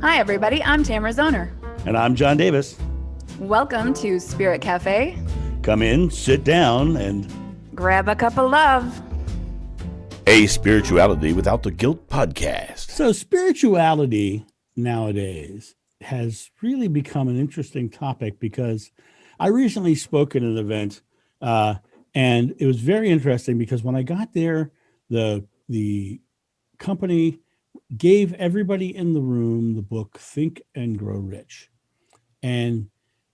Hi, everybody. I'm Tamara Zoner. And I'm John Davis. Welcome to Spirit Cafe. Come in, sit down, and grab a cup of love. A Spirituality Without the Guilt podcast. So spirituality nowadays has really become an interesting topic because I recently spoke at an event, and it was very interesting because when I got there, the company gave everybody in the room the book Think and Grow Rich. And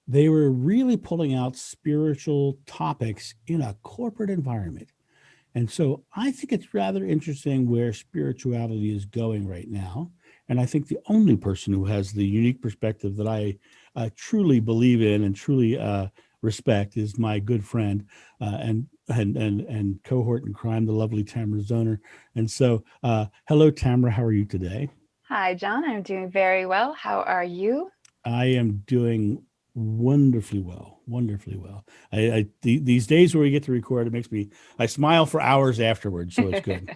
they were really pulling out spiritual topics in a corporate environment. And so I think it's rather interesting where spirituality is going right now. And I think the only person who has the unique perspective that I truly believe in and truly respect is my good friend and cohort in crime, the lovely Tamara Zoner. And so, hello, Tamara. How are you today? Hi, John. I'm doing very well. How are you? I am doing wonderfully well. These days where we get to record, it makes me, I smile for hours afterwards. So it's good.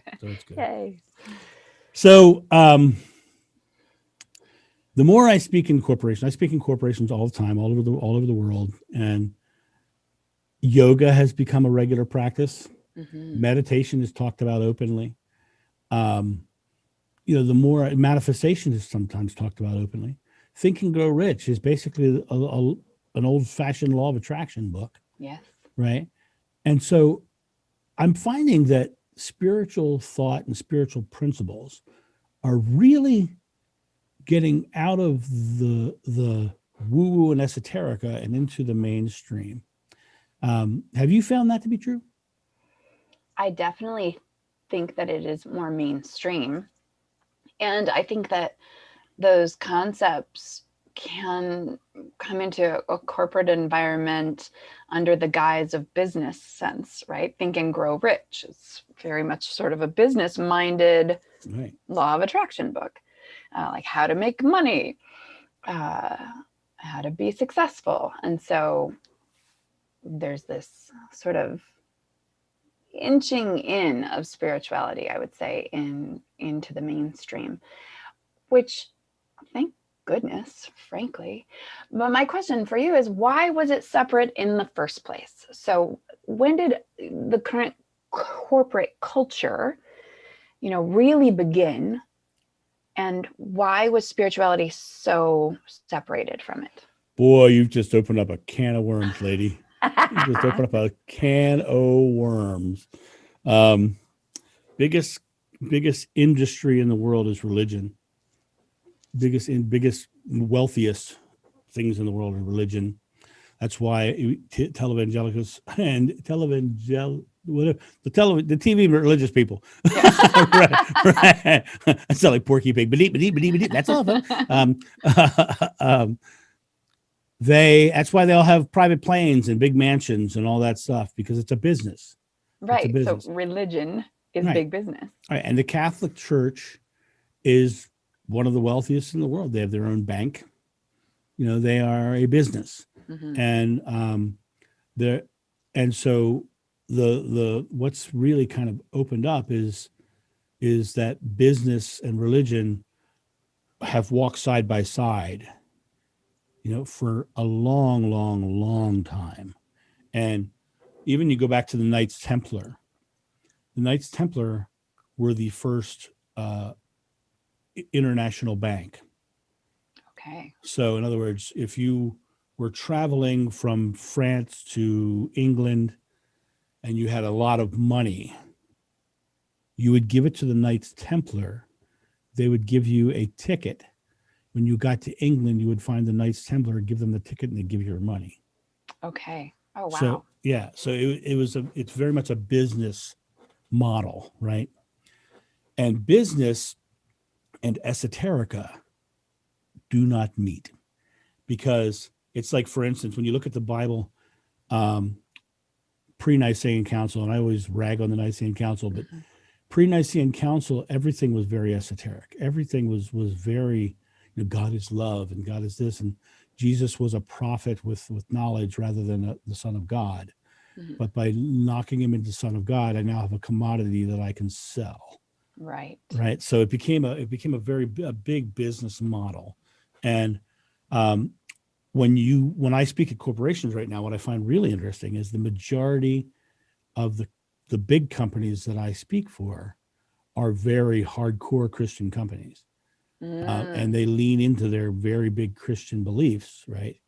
Yay. So, the more I speak in corporations all the time, all over the world, and yoga has become a regular practice. Mm-hmm. Meditation is talked about openly. The more manifestation is sometimes talked about openly. Think and Grow Rich is basically an old-fashioned law of attraction book. Yes. Right. And so I'm finding that spiritual thought and spiritual principles are really getting out of the woo-woo and esoterica and into the mainstream. Have you found that to be true? I definitely think that it is more mainstream. And I think that those concepts can come into a corporate environment under the guise of business sense, right? Think and Grow Rich. It's very much sort of a business-minded law of attraction book. Like how to make money, how to be successful. And so there's this sort of inching in of spirituality, I would say, into the mainstream, which thank goodness, frankly. But my question for you is, why was it separate in the first place? So when did the current corporate culture, really begin? And why was spirituality so separated from it? Boy, you've just opened up a can of worms, lady. You just opened up a can of worms. Biggest industry in the world is religion. Biggest, wealthiest things in the world are religion. That's why televangelicals and the TV religious people. Yeah. right. I sound like Porky Pig. That's all of them. That's why they all have private planes and big mansions and all that stuff, because it's a business. Right. So religion is big business. Right. And the Catholic Church is one of the wealthiest in the world. They have their own bank. They are a business. Mm-hmm. And so the what's really kind of opened up is that business and religion have walked side by side, for a long time. And even you go back to the Knights Templar. The Knights Templar were the first international bank. Okay. So in other words, if you were traveling from France to England and you had a lot of money, you would give it to the Knights Templar. They would give you a ticket. When you got to England, you would find the Knights Templar, give them the ticket, and they'd give you your money. Okay. Oh, wow. So, yeah. So it's very much a business model, right? And business and esoterica do not meet, because it's like, for instance, when you look at the Bible, pre-Nicene Council, and I always rag on the Nicene Council, but pre-Nicene Council, everything was very esoteric. Everything was very, God is love and God is this, and Jesus was a prophet with knowledge rather than the Son of God. Mm-hmm. But by knocking him into Son of God, I now have a commodity that I can sell. Right. So it became a big business model. And when I speak at corporations right now, what I find really interesting is the majority of the big companies that I speak for are very hardcore Christian companies. And they lean into their very big Christian beliefs, right?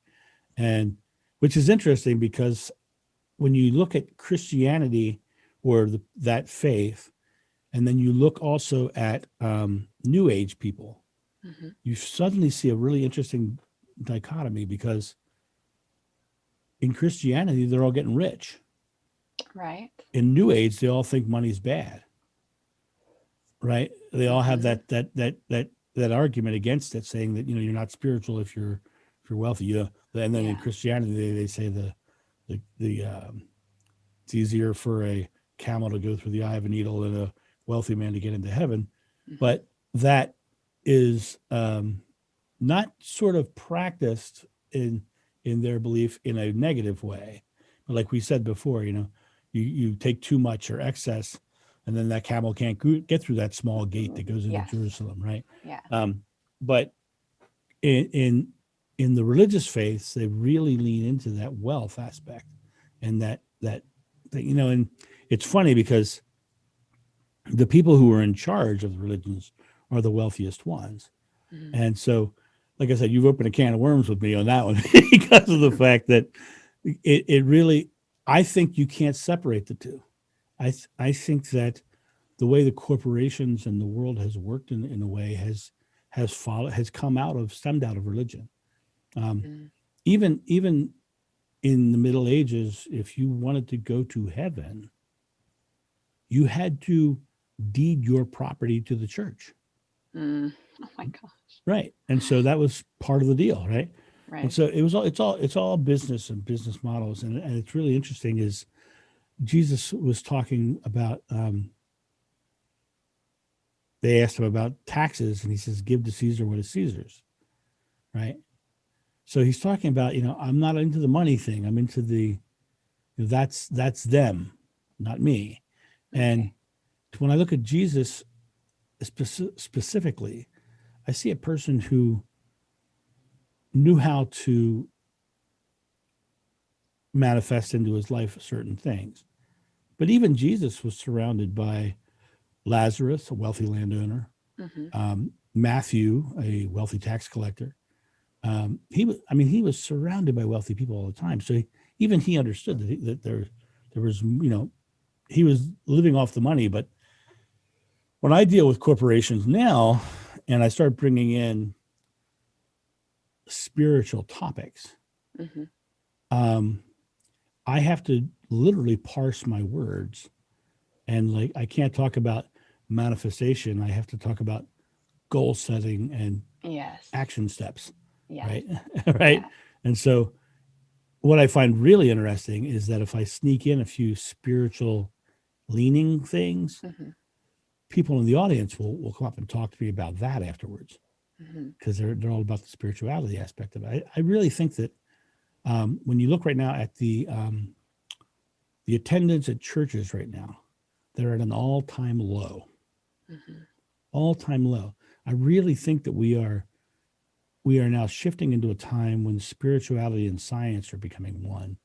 And which is interesting because when you look at Christianity or that faith, and then you look also at New Age people, you suddenly see a really interesting dichotomy, because in Christianity, they're all getting rich. Right. In New Age, they all think money's bad. Right? They all have that argument against it, saying that, you're not spiritual if you're wealthy. And then in Christianity, they say it's easier for a camel to go through the eye of a needle than a wealthy man to get into heaven. But that is not sort of practiced in their belief in a negative way. But like we said before, you take too much or excess, and then that camel can't get through that small gate that goes into Jerusalem, right? Yeah. But in the religious faiths, they really lean into that wealth aspect, and that and it's funny because the people who are in charge of the religions are the wealthiest ones. And so, like I said, you've opened a can of worms with me on that one because of the fact that it really, I think you can't separate the two. I think that the way the corporations and the world has worked in a way has stemmed out of religion. Even in the Middle Ages, if you wanted to go to heaven, you had to deed your property to the church. Oh my gosh. Right. And so that was part of the deal, right? Right. And so it's all business and business models. And it's really interesting is Jesus was talking about, they asked him about taxes, and he says, give to Caesar what is Caesar's, right? So he's talking about, I'm not into the money thing. I'm into that's them, not me. Okay. And when I look at Jesus specifically, I see a person who knew how to manifest into his life certain things. But even Jesus was surrounded by Lazarus, a wealthy landowner, Matthew, a wealthy tax collector. He was surrounded by wealthy people all the time. So even he understood that there was, he was living off the money. But when I deal with corporations now, and I start bringing in spiritual topics, I have to literally parse my words. And I can't talk about manifestation. I have to talk about goal setting and action steps. Right. Right. Yeah. And so what I find really interesting is that if I sneak in a few spiritual leaning things, people in the audience will come up and talk to me about that afterwards, because they're all about the spirituality aspect of it. I really think that when you look right now at the attendance at churches right now, they're at an all-time low. All-time low. I really think that we are now shifting into a time when spirituality and science are becoming one.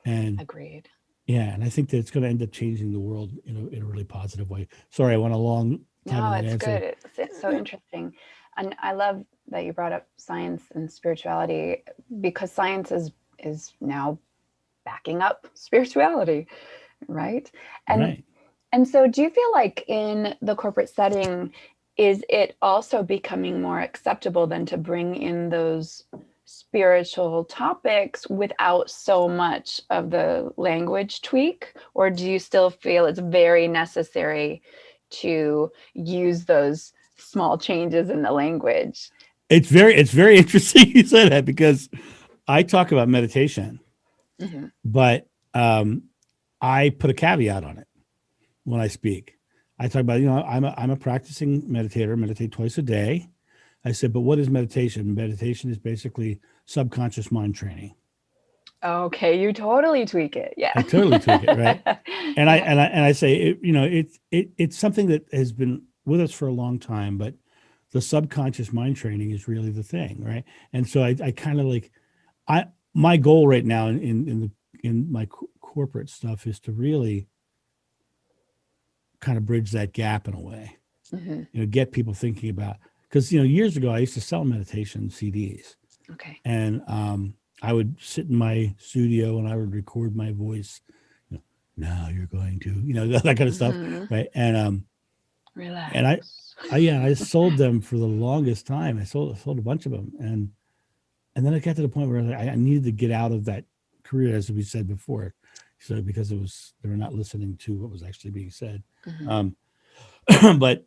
And agreed. Yeah, and I think that it's going to end up changing the world in a really positive way. Sorry, I went a long time. No, it's good. It's so interesting. And I love that you brought up science and spirituality, because science is now backing up spirituality, right? And so do you feel like in the corporate setting, is it also becoming more acceptable then to bring in those spiritual topics without so much of the language tweak? Or do you still feel it's very necessary to use those small changes in the language? It's very interesting you said that, because I talk about meditation, but I put a caveat on it when I speak. I talk about, I'm a practicing meditator, meditate twice a day. I said, but what is meditation? Meditation is basically subconscious mind training. Okay, you totally tweak it. Yeah, I totally tweak it, right? And I say, it's something that has been with us for a long time, but the subconscious mind training is really the thing, right? And so I kind of like, my goal right now in my corporate stuff is to really kind of bridge that gap in a way, get people thinking about, because, years ago I used to sell meditation CDs. Okay. And I would sit in my studio and I would record my voice, now you're going to, that kind of stuff. Right. And relax. And I sold them for the longest time. I sold a bunch of them. And then I got to the point where I needed to get out of that career, as we said before. So because they were not listening to what was actually being said. But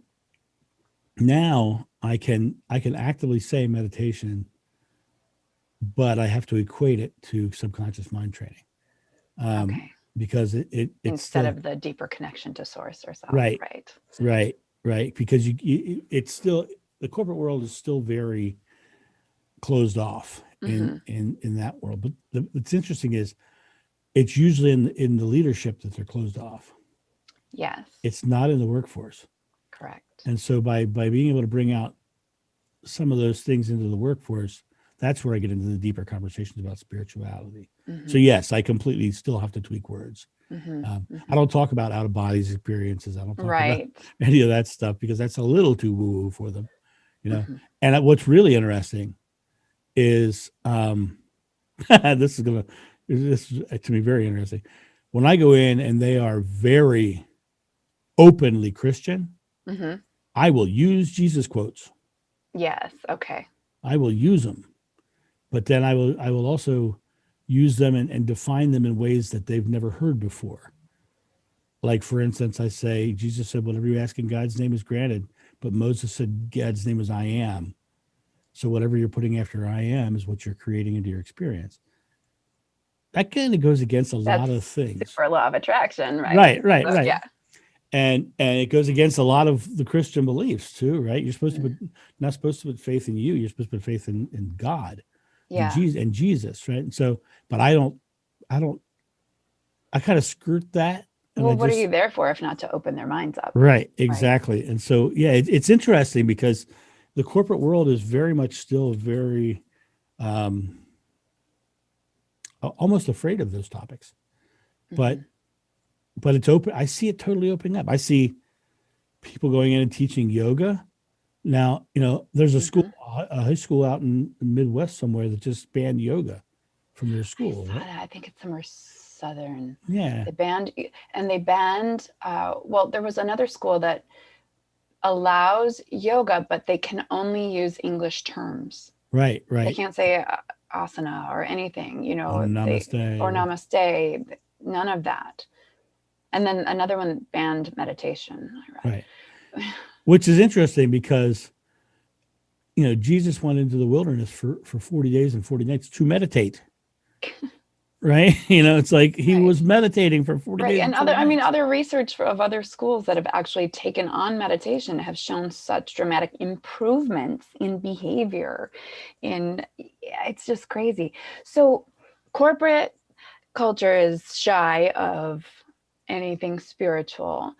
now I can actively say meditation, but I have to equate it to subconscious mind training. Okay. Because it's instead still, of the deeper connection to source or self. Right. Right. Right. Because it's still, the corporate world is still very closed off in that world. But what's interesting is it's usually in the leadership that they're closed off. Yes. It's not in the workforce. Correct. And so by being able to bring out some of those things into the workforce, that's where I get into the deeper conversations about spirituality. So yes, I completely still have to tweak words. I don't talk about out of bodies experiences. I don't talk about any of that stuff because that's a little too woo woo for them, And what's really interesting is this is to me very interesting. When I go in and they are very openly Christian, I will use Jesus quotes. Yes. Okay. I will use them, but then I will also use them and define them in ways that they've never heard before. Like, for instance, I say, Jesus said, whatever you ask in God's name is granted, but Moses said God's name is I am. So whatever you're putting after I am is what you're creating into your experience. That kind of goes against a lot of things. Super law of attraction, right? Right. Yeah. And it goes against a lot of the Christian beliefs too, right? You're supposed to not supposed to put faith in you. You're supposed to put faith in God, and Jesus, right? And so, but I kind of skirt that. Well, what are you there for if not to open their minds up? Right, exactly. Right? And so, yeah, it's interesting because the corporate world is very much still very almost afraid of those topics, but it's open. I see it totally opening up. I see people going in and teaching yoga. Now, there's a school, a high school out in the Midwest somewhere that just banned yoga from their school. I think it's somewhere southern. Yeah. They banned, well, there was another school that allows yoga, but they can only use English terms. Right. They can't say asana or anything, or namaste, none of that. And then another one banned meditation. Right. Which is interesting because, Jesus went into the wilderness for 40 days and 40 nights to meditate. Right. It's like he was meditating for 40 days. And other research of other schools that have actually taken on meditation have shown such dramatic improvements in behavior. It's just crazy. So corporate culture is shy of anything spiritual,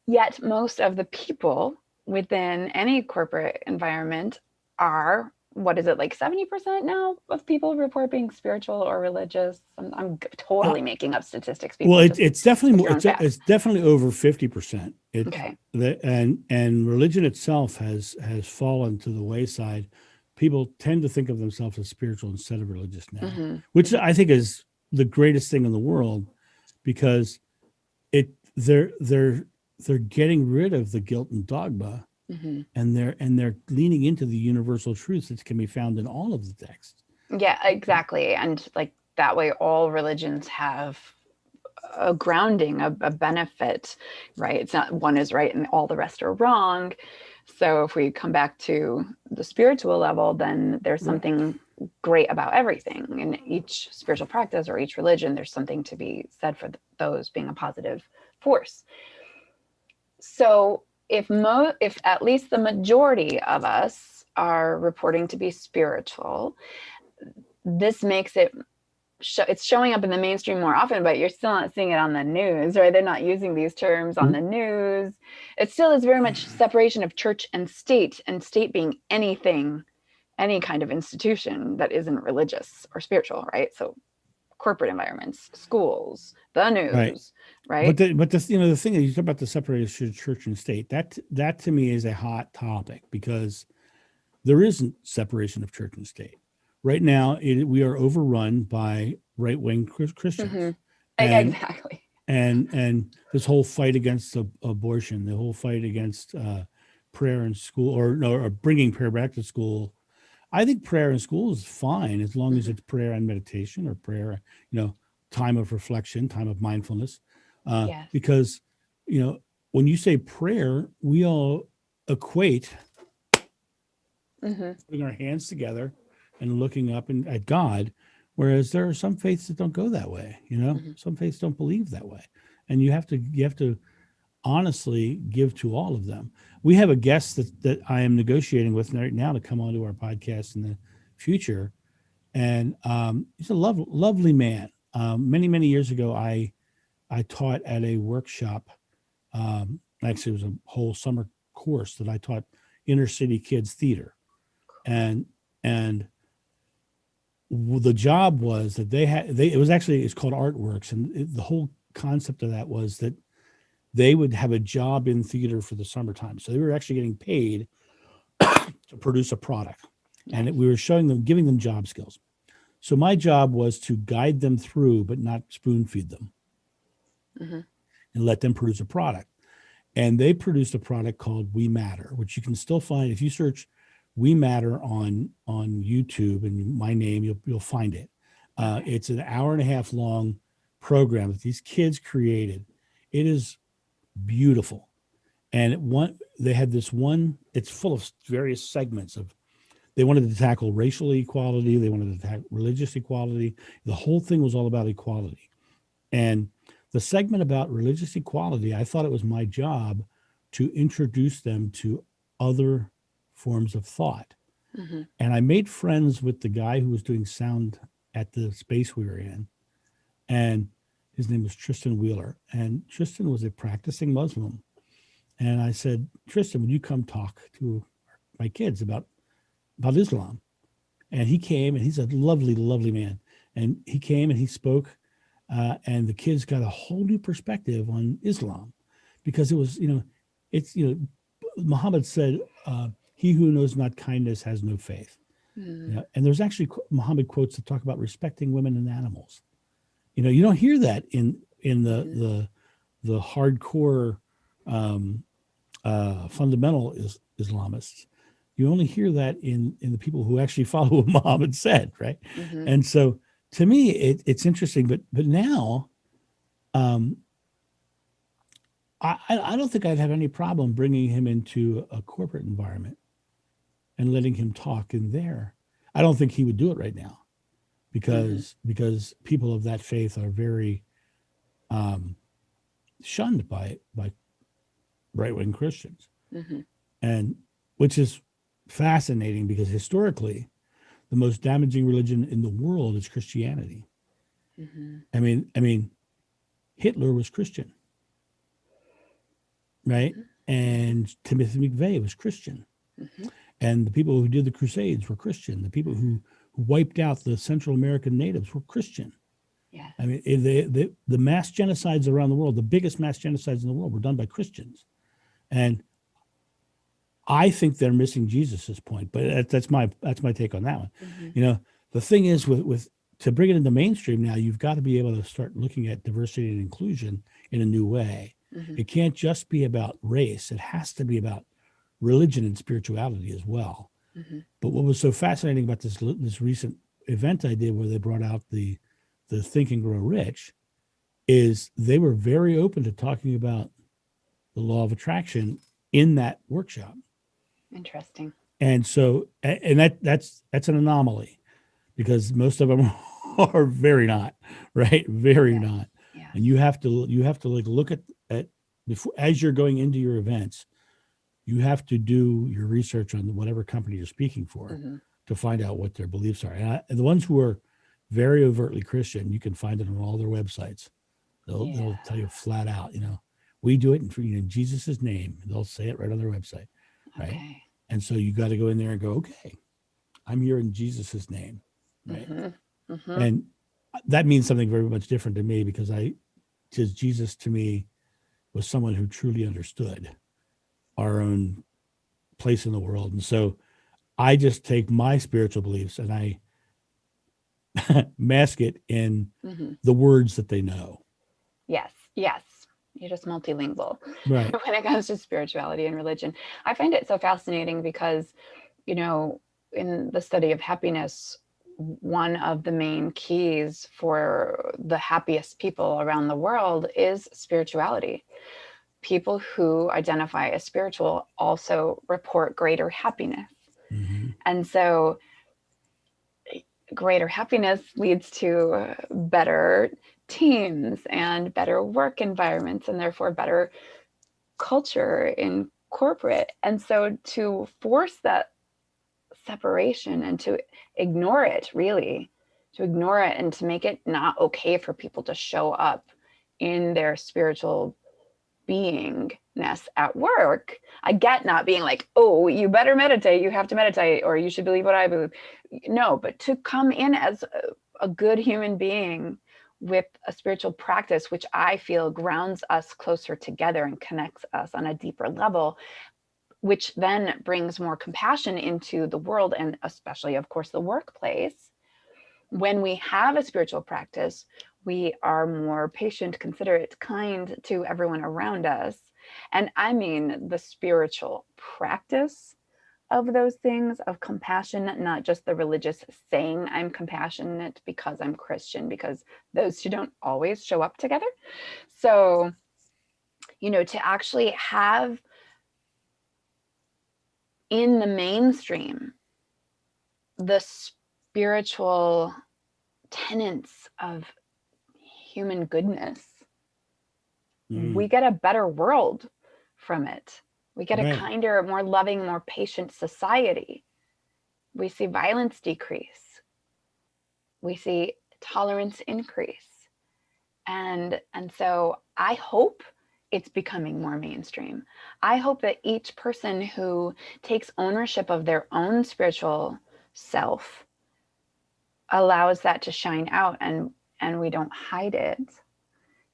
yet most of the people within any corporate environment are, what is it, like 70% now of people report being spiritual or religious? I'm totally making up statistics. Well, it's definitely more. It's definitely over 50%. Okay. And religion itself has fallen to the wayside. People tend to think of themselves as spiritual instead of religious now, which I think is the greatest thing in the world. Because they're getting rid of the guilt and dogma, and they're leaning into the universal truths that can be found in all of the texts. Yeah, exactly. And like that way, all religions have a grounding, a benefit, right? It's not one is right and all the rest are wrong. So if we come back to the spiritual level, then there's something great about everything. In each spiritual practice or each religion, there's something to be said for those being a positive force. So if at least the majority of us are reporting to be spiritual, this makes it it's showing up in the mainstream more often, but you're still not seeing it on the news, right? They're not using these terms on the news. It still is very much separation of church and state being anything, any kind of institution that isn't religious or spiritual, right? So corporate environments, schools, the news, right? But the the thing is, you talk about the separation of church and state. That to me is a hot topic, because there isn't separation of church and state. Right now, we are overrun by right-wing Christians. Mm-hmm. Exactly. And this whole fight against abortion, the whole fight against prayer in school, or bringing prayer back to school. I think prayer in school is fine as long as it's prayer and meditation, or prayer, time of reflection, time of mindfulness. Yes. Because, when you say prayer, we all equate putting our hands together and looking up at God, whereas there are some faiths that don't go that way. Some faiths don't believe that way, and you have to honestly give to all of them. We have a guest that I am negotiating with right now to come onto our podcast in the future, and he's a lovely man. Many years ago, I taught at a workshop. Actually, it was a whole summer course that I taught inner city kids theater, and the job was that it's called Artworks, and the whole concept of that was that they would have a job in theater for the summertime. So they were actually getting paid to produce a product, and we were giving them job skills. So my job was to guide them through, but not spoon feed them, and let them produce a product. And they produced a product called We Matter, which you can still find if you search We Matter on YouTube and my name, you'll find it. It's an 1.5 hour long program that these kids created. It is beautiful. And they had this one, it's full of various segments they wanted to tackle racial equality. They wanted to tackle religious equality. The whole thing was all about equality. And the segment about religious equality, I thought it was my job to introduce them to other forms of thought. And I made friends with the guy who was doing sound at the space we were in. And his name was Tristan Wheeler. And Tristan was a practicing Muslim. And I said, Tristan, would you come talk to my kids about Islam? And he came, and he's a lovely, lovely man. And he came and he spoke, and the kids got a whole new perspective on Islam, because it was, Muhammad said, he who knows not kindness has no faith. And there's actually Muhammad quotes that talk about respecting women and animals. You don't hear that in the hardcore fundamental Islamists. You only hear that in the people who actually follow what Muhammad said, right? And so, to me, it's interesting. But now, I don't think I'd have any problem bringing him into a corporate environment and letting him talk in there. I don't think he would do it right now, because people of that faith are very shunned by right-wing Christians, and which is fascinating, because historically, the most damaging religion in the world is Christianity. I mean, Hitler was Christian, right? And Timothy McVeigh was Christian, and the people who did the Crusades were Christian. The people who wiped out the Central American natives were Christian. Yeah. I mean, the mass genocides around the world, the biggest mass genocides in the world, were done by Christians, and I think they're missing Jesus's point. But that's my take on that one. The thing is, with to bring it into mainstream now, you've got to be able to start looking at diversity and inclusion in a new way. It can't just be about race; it has to be about religion and spirituality as well. But what was so fascinating about this recent event I did, where they brought out the Think and Grow Rich, is they were very open to talking about the law of attraction in that workshop. Interesting. And so, and that's an anomaly, because most of them are very not, right? Very not. Yeah. And you have to like look at before, as you're going into your events, you have to do your research on whatever company you're speaking for to find out what their beliefs are. And the ones who are very overtly Christian, you can find it on all their websites. They'll Yeah. tell you flat out, we do it in Jesus' name. They'll say it right on their website, right? Okay. And so you got to go in there and go, okay, I'm here in Jesus' name, right? Mm-hmm. Mm-hmm. And that means something very much different to me because Jesus to me was someone who truly understood our own place in the world. And so I just take my spiritual beliefs and I mask it in Mm-hmm. the words that they know. Yes. You're just multilingual Right. when it comes to spirituality and religion. I find it so fascinating because, in the study of happiness, one of the main keys for the happiest people around the world is spirituality. People who identify as spiritual also report greater happiness. Mm-hmm. And so greater happiness leads to better teams and better work environments, and therefore better culture in corporate. And so to force that separation and to ignore it, really, to ignore it and to make it not okay for people to show up in their spiritual beingness at work. I get not being like, oh, you better meditate, you have to meditate, or you should believe what I believe. No, but to come in as a good human being with a spiritual practice, which I feel grounds us closer together and connects us on a deeper level, which then brings more compassion into the world and especially, of course, the workplace. When we have a spiritual practice, we are more patient, considerate, kind to everyone around us. And I mean the spiritual practice of those things, of compassion, not just the religious saying I'm compassionate because I'm Christian, because those two don't always show up together. So, to actually have in the mainstream the spiritual tenets of human goodness, we get a better world from it. We get a kinder, more loving, more patient society. We see violence decrease. We see tolerance increase. And so I hope it's becoming more mainstream. I hope that each person who takes ownership of their own spiritual self allows that to shine out, and we don't hide it.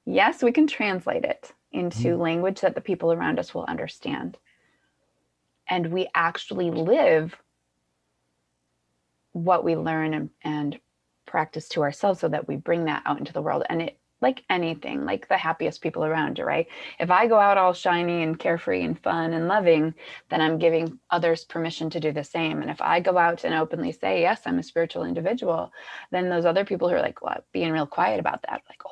Yes, we can translate it into language that the people around us will understand. And we actually live what we learn and practice to ourselves so that we bring that out into the world. And it, like anything, like the happiest people around you, right? If I go out all shiny and carefree and fun and loving, then I'm giving others permission to do the same. And if I go out and openly say, yes, I'm a spiritual individual, then those other people who are like, well, being real quiet about that, like, oh,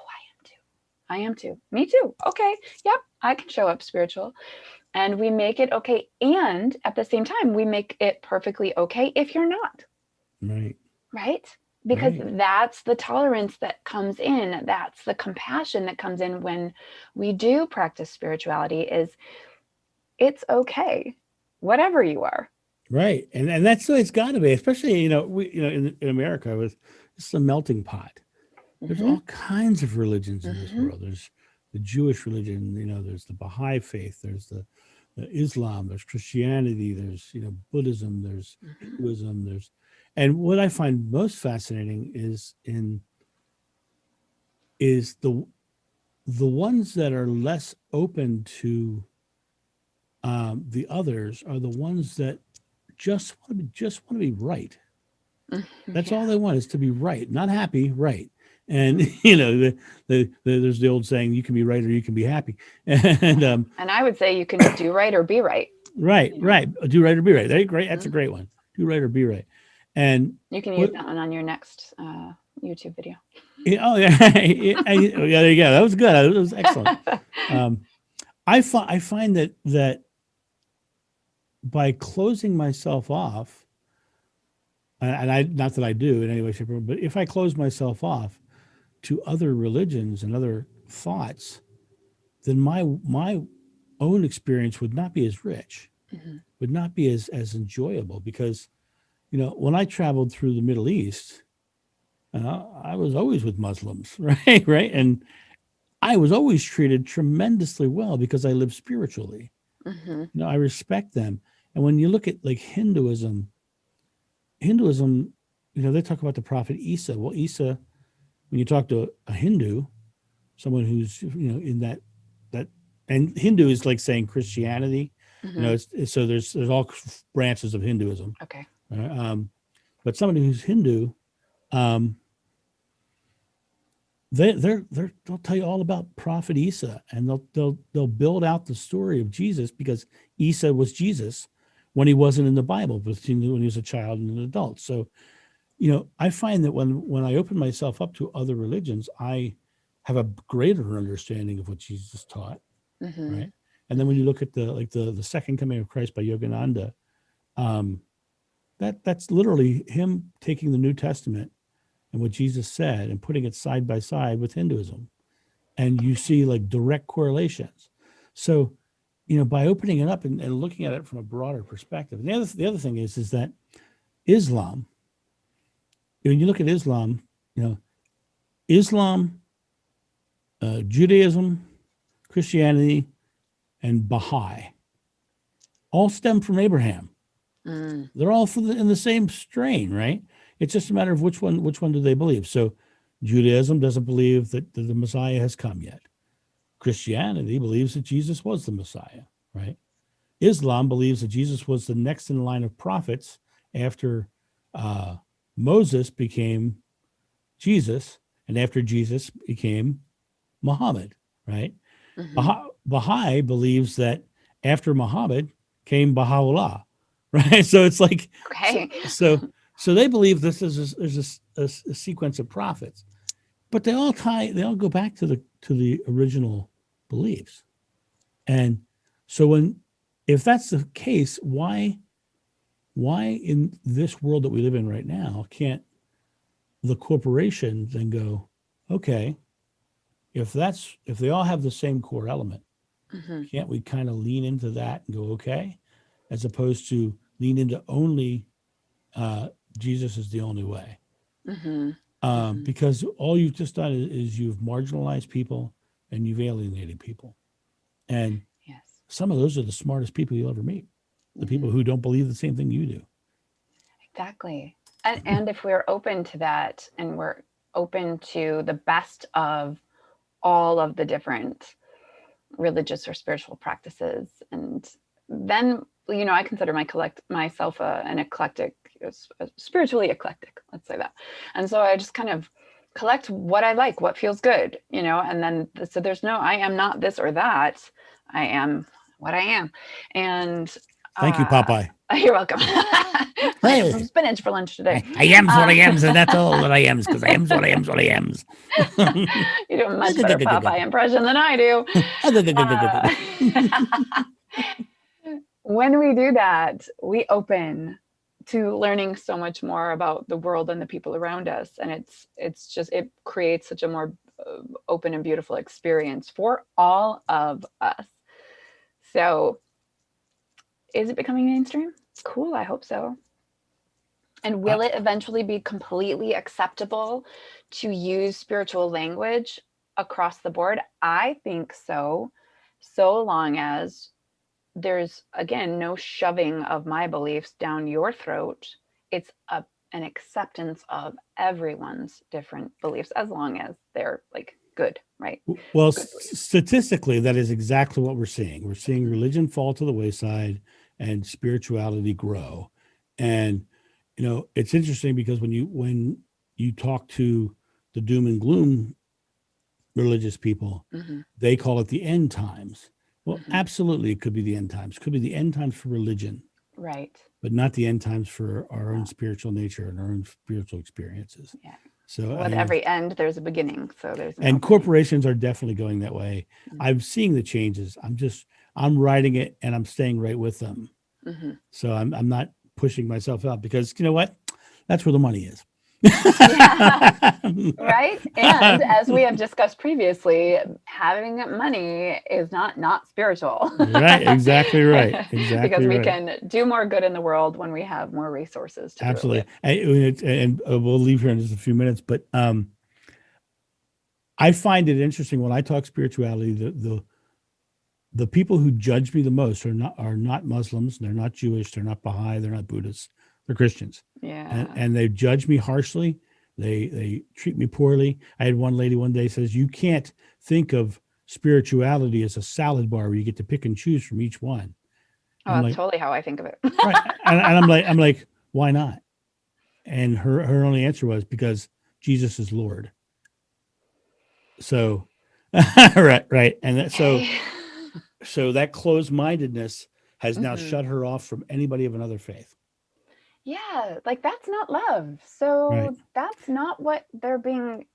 I am too. Me too. Okay. Yep. I can show up spiritual. And we make it okay. And at the same time, we make it perfectly okay if you're not. Right? Because that's the tolerance that comes in. That's the compassion that comes in when we do practice spirituality, is it's okay, whatever you are. Right. And that's the way it's got to be, especially, in America, it's a melting pot. There's all kinds of religions in this world. There's the Jewish religion, there's the Baha'i faith, there's the Islam, there's Christianity, there's, Buddhism, there's Hinduism, and what I find most fascinating is the ones that are less open to the others are the ones that just want to be right. That's all they want, is to be right, not happy, right. And there's the old saying, you can be right or you can be happy. And I would say you can do right or be right. Right. Do right or be right. That's a great one. Do right or be right. And you can use that one on your next YouTube video. Yeah, there you go. That was good. That was excellent. I find that by closing myself off, and I, not that I do in any way, shape, or form, but if I close myself off to other religions and other thoughts, then my own experience would not be as rich, would not be as enjoyable. Because, when I traveled through the Middle East, I was always with Muslims, right? Right. And I was always treated tremendously well because I live spiritually. Mm-hmm. I respect them. And when you look at like Hinduism, they talk about the prophet Isa. Well, Isa, when you talk to a Hindu, someone who's, in that, and Hindu is like saying Christianity, Mm-hmm. so there's all branches of Hinduism. Okay. But somebody who's Hindu, um, they'll tell you all about Prophet Isa, and they'll build out the story of Jesus, because Isa was Jesus when he wasn't in the Bible, but when he was a child and an adult. So, I find that when I open myself up to other religions, I have a greater understanding of what Jesus taught, Mm-hmm. right? And then when you look at the Second Coming of Christ by Yogananda, that's literally him taking the New Testament and what Jesus said and putting it side by side with Hinduism. And you see like direct correlations. So, by opening it up and looking at it from a broader perspective. And the other thing is that Islam, when you look at Islam, Islam, Judaism, Christianity, and Baha'i all stem from Abraham. Mm. They're all in the same strain, right? It's just a matter of which one do they believe. So Judaism doesn't believe that the Messiah has come yet. Christianity believes that Jesus was the Messiah, right? Islam believes that Jesus was the next in line of prophets after Moses became Jesus, and after Jesus became Muhammad, right? Mm-hmm. Baha'i believes that after Muhammad came Baha'u'llah, right? So it's like, Okay. so they believe there's a sequence of prophets, but they all go back to the original beliefs. And so if that's the case, why in this world that we live in right now can't the corporations then go, okay, if they all have the same core element, Mm-hmm. can't we kind of lean into that and go, okay, as opposed to lean into only Jesus is the only way? Mm-hmm. Mm-hmm. Because all you've just done is you've marginalized people and you've alienated people. And Yes. some of those are the smartest people you'll ever meet, the Mm-hmm. people who don't believe the same thing you do. Exactly. And if we're open to that, and we're open to the best of all of the different religious or spiritual practices, and then I consider myself an eclectic, spiritually eclectic, let's say that. And so I just kind of collect what I like, what feels good, and then so there's no I am not this or that. I am what I am. And Thank you, Popeye. You're welcome. I had some spinach for lunch today. I am what I am, and that's all that I am, because I am what I am, what I am. You do a much better Popeye impression than I do. When we do that, we open to learning so much more about the world and the people around us, and it creates such a more open and beautiful experience for all of us. So, is it becoming mainstream? Cool, I hope so. And will it eventually be completely acceptable to use spiritual language across the board? I think so long as there's, again, no shoving of my beliefs down your throat. It's an acceptance of everyone's different beliefs, as long as they're like good, right? Well, good statistically, that is exactly what we're seeing. We're seeing religion fall to the wayside and spirituality grow. And it's interesting because when you talk to the doom and gloom religious people, Mm-hmm. they call it the end times. Well, Mm-hmm. absolutely, it could be the end times. It could be the end times for religion, Right? but not the end times for our own spiritual nature and our own spiritual experiences. Yeah. So with every end, there's a beginning. So there's and corporations are definitely going that way. Mm-hmm. I'm seeing the changes. I'm writing it and I'm staying right with them. Mm-hmm. So I'm not pushing myself out, because you know what? That's where the money is. Yeah, right. And as we have discussed previously, having money is not spiritual. Right, exactly right. Exactly Because we right. can do more good in the world when we have more resources to do it Absolutely. with. And we'll leave here in just a few minutes, but I find it interesting when I talk spirituality, the people who judge me the most are not Muslims, they're not Jewish, they're not Baha'i, they're not Buddhists, they're Christians. Yeah. And they judge me harshly. They treat me poorly. I had one lady one day says, "You can't think of spirituality as a salad bar where you get to pick and choose from each one." Oh, I'm that's like, totally how I think of it. right. And I'm like, why not? And her only answer was because Jesus is Lord. So, right. And Okay. so that closed-mindedness has now Mhm. shut her off from anybody of another faith. Yeah, like that's not love. Right. So that's not what they're being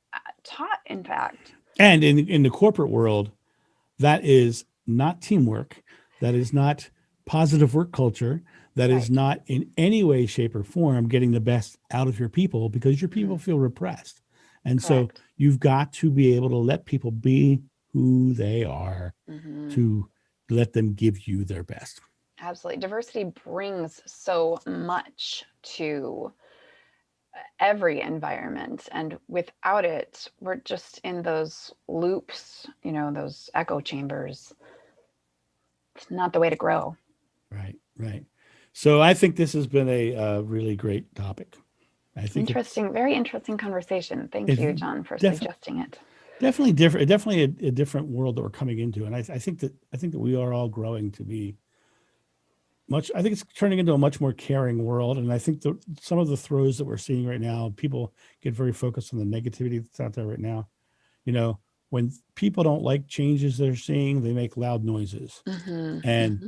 taught, in fact. And in the corporate world, that is not teamwork. That is not positive work culture. That is Right. not in any way, shape, or form getting the best out of your people because your people Mhm. feel repressed. And so Correct. you've got to be able to let people be who they are Mhm. to let them give you their best. Absolutely. Diversity brings so much to every environment. And without it, we're just in those loops, those echo chambers. It's not the way to grow. Right. So I think this has been a really great topic. I think Very interesting conversation. Thank it's you, John, for defi- suggesting it. definitely different, definitely a different world that we're coming into. And I think that we are all growing to be I think it's turning into a much more caring world. And I think that some of the throws that we're seeing right now, people get very focused on the negativity that's out there right now. When people don't like changes they're seeing, they make loud noises. Mm-hmm, And mm-hmm,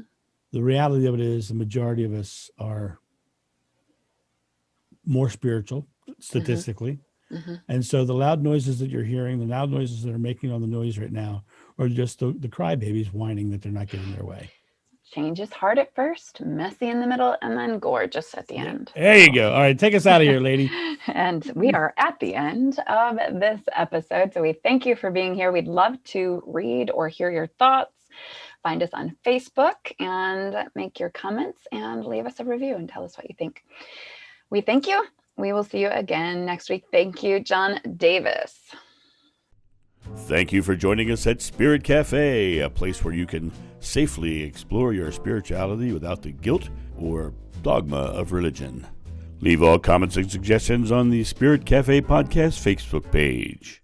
the reality of it is the majority of us are more spiritual statistically. mm-hmm. And so the loud noises that you're hearing, the loud noises that are making all the noise right now, are just the crybabies whining that they're not getting their way. Change is hard at first, messy in the middle, and then gorgeous at the end. There you go. All right, take us out of here, lady. And we are at the end of this episode. So we thank you for being here. We'd love to read or hear your thoughts. Find us on Facebook and make your comments and leave us a review and tell us what you think. We thank you. We will see you again next week. Thank you, John Davis. Thank you for joining us at Spirit Cafe, a place where you can safely explore your spirituality without the guilt or dogma of religion. Leave all comments and suggestions on the Spirit Cafe podcast Facebook page.